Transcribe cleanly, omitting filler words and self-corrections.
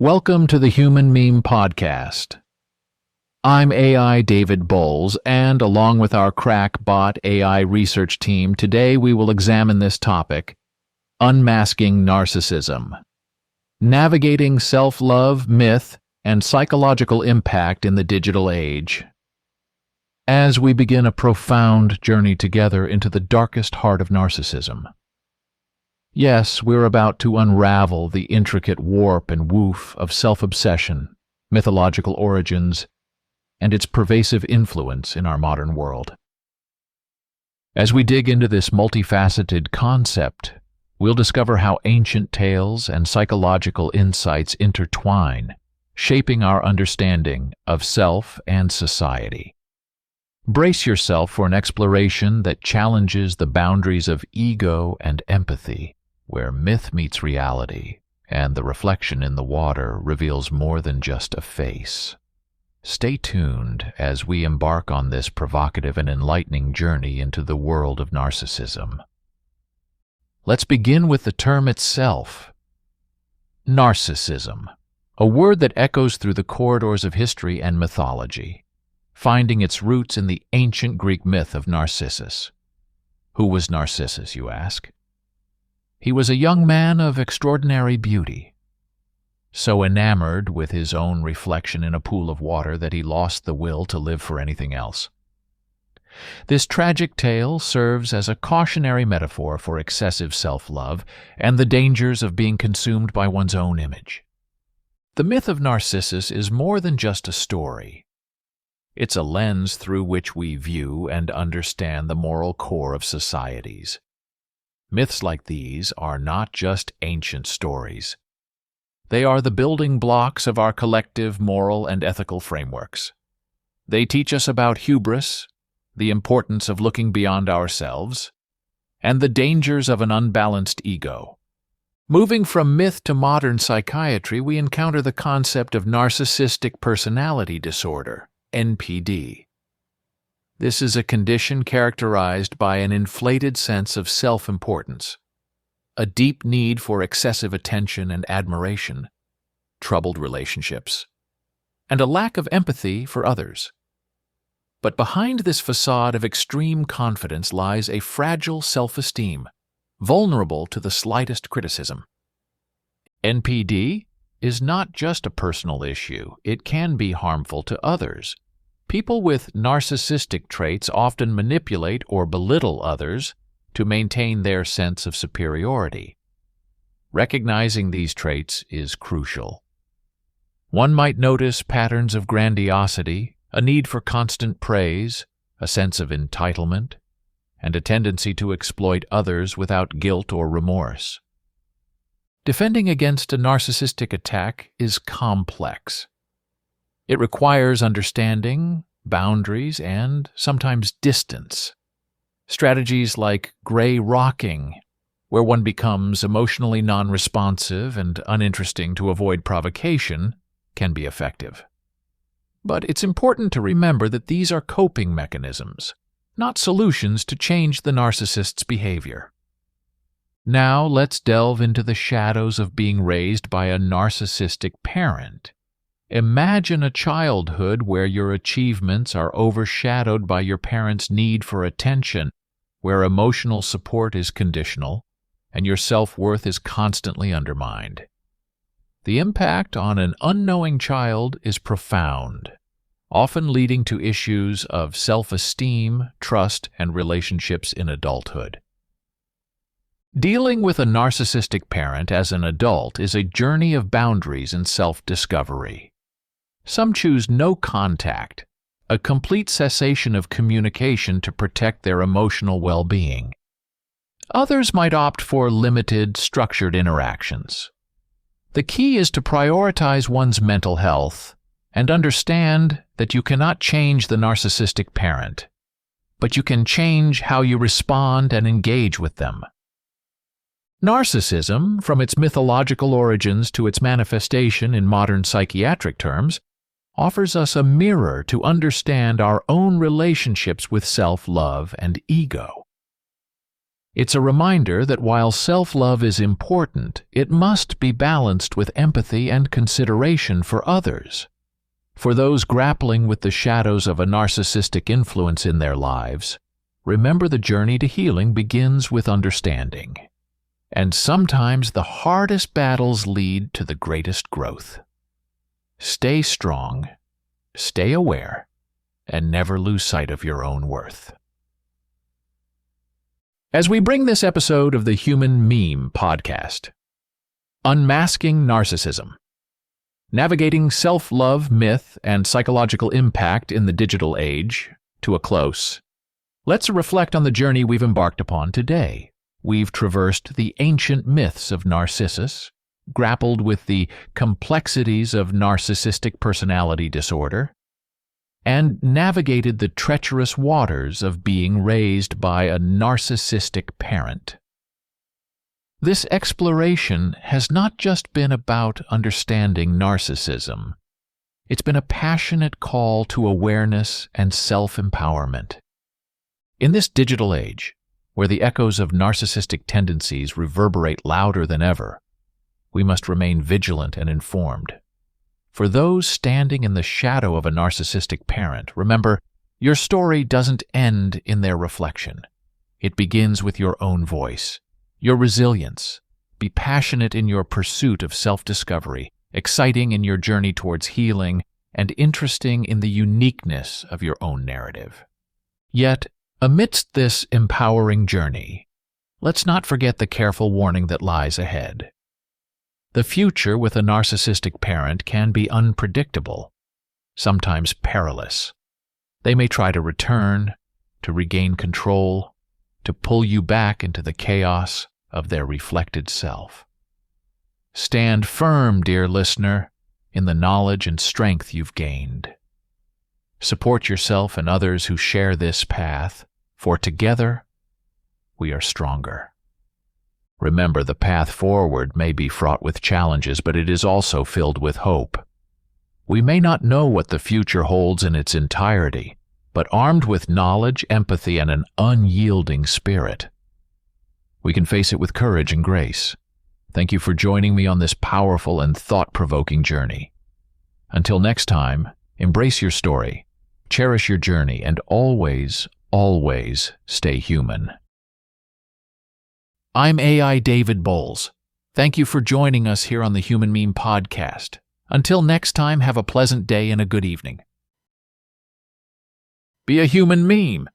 Welcome to the Human Meme Podcast. I'm AI David Boles, and along with our crackbot AI research team, today we will examine this topic, Unmasking Narcissism. Navigating self-love, myth, and psychological impact in the digital age. As we begin a profound journey together into the darkest heart of narcissism. Yes, we're about to unravel the intricate warp and woof of self-obsession, mythological origins, and its pervasive influence in our modern world. As we dig into this multifaceted concept, we'll discover how ancient tales and psychological insights intertwine, shaping our understanding of self and society. Brace yourself for an exploration that challenges the boundaries of ego and empathy, where myth meets reality, and the reflection in the water reveals more than just a face. Stay tuned as we embark on this provocative and enlightening journey into the world of narcissism. Let's begin with the term itself. Narcissism, a word that echoes through the corridors of history and mythology, finding its roots in the ancient Greek myth of Narcissus. Who was Narcissus, you ask? He was a young man of extraordinary beauty, so enamored with his own reflection in a pool of water that he lost the will to live for anything else. This tragic tale serves as a cautionary metaphor for excessive self-love and the dangers of being consumed by one's own image. The myth of Narcissus is more than just a story. It's a lens through which we view and understand the moral core of societies. Myths like these are not just ancient stories. They are the building blocks of our collective moral and ethical frameworks. They teach us about hubris, the importance of looking beyond ourselves, and the dangers of an unbalanced ego. Moving from myth to modern psychiatry, we encounter the concept of narcissistic personality disorder, NPD. This is a condition characterized by an inflated sense of self-importance, a deep need for excessive attention and admiration, troubled relationships, and a lack of empathy for others. But behind this facade of extreme confidence lies a fragile self-esteem, vulnerable to the slightest criticism. NPD is not just a personal issue, it can be harmful to others. People with narcissistic traits often manipulate or belittle others to maintain their sense of superiority. Recognizing these traits is crucial. One might notice patterns of grandiosity, a need for constant praise, a sense of entitlement, and a tendency to exploit others without guilt or remorse. Defending against a narcissistic attack is complex. It requires understanding, boundaries, and sometimes distance. Strategies like gray rocking, where one becomes emotionally non-responsive and uninteresting to avoid provocation, can be effective. But it's important to remember that these are coping mechanisms, not solutions to change the narcissist's behavior. Now let's delve into the shadows of being raised by a narcissistic parent. Imagine a childhood where your achievements are overshadowed by your parents' need for attention, where emotional support is conditional, and your self-worth is constantly undermined. The impact on an unknowing child is profound, often leading to issues of self-esteem, trust, and relationships in adulthood. Dealing with a narcissistic parent as an adult is a journey of boundaries and self-discovery. Some choose no contact, a complete cessation of communication to protect their emotional well-being. Others might opt for limited, structured interactions. The key is to prioritize one's mental health and understand that you cannot change the narcissistic parent, but you can change how you respond and engage with them. Narcissism, from its mythological origins to its manifestation in modern psychiatric terms, offers us a mirror to understand our own relationships with self-love and ego. It's a reminder that while self-love is important, it must be balanced with empathy and consideration for others. For those grappling with the shadows of a narcissistic influence in their lives, remember the journey to healing begins with understanding. And sometimes the hardest battles lead to the greatest growth. Stay strong, stay aware, and never lose sight of your own worth. As we bring this episode of the Human Meme podcast, Unmasking Narcissism, Navigating Self-Love, Myth, and Psychological Impact in the Digital Age, to a close, let's reflect on the journey we've embarked upon today. We've traversed the ancient myths of Narcissus, grappled with the complexities of narcissistic personality disorder, and navigated the treacherous waters of being raised by a narcissistic parent. This exploration has not just been about understanding narcissism. It's been a passionate call to awareness and self-empowerment. In this digital age, where the echoes of narcissistic tendencies reverberate louder than ever, we must remain vigilant and informed. For those standing in the shadow of a narcissistic parent, remember, your story doesn't end in their reflection. It begins with your own voice, your resilience. Be passionate in your pursuit of self-discovery, exciting in your journey towards healing, and interesting in the uniqueness of your own narrative. Yet, amidst this empowering journey, let's not forget the careful warning that lies ahead. The future with a narcissistic parent can be unpredictable, sometimes perilous. They may try to return, to regain control, to pull you back into the chaos of their reflected self. Stand firm, dear listener, in the knowledge and strength you've gained. Support yourself and others who share this path, for together we are stronger. Remember, the path forward may be fraught with challenges, but it is also filled with hope. We may not know what the future holds in its entirety, but armed with knowledge, empathy, and an unyielding spirit, we can face it with courage and grace. Thank you for joining me on this powerful and thought-provoking journey. Until next time, embrace your story, cherish your journey, and always, always stay human. I'm AI David Boles. Thank you for joining us here on the Human Meme podcast. Until next time, have a pleasant day and a good evening. Be a human meme.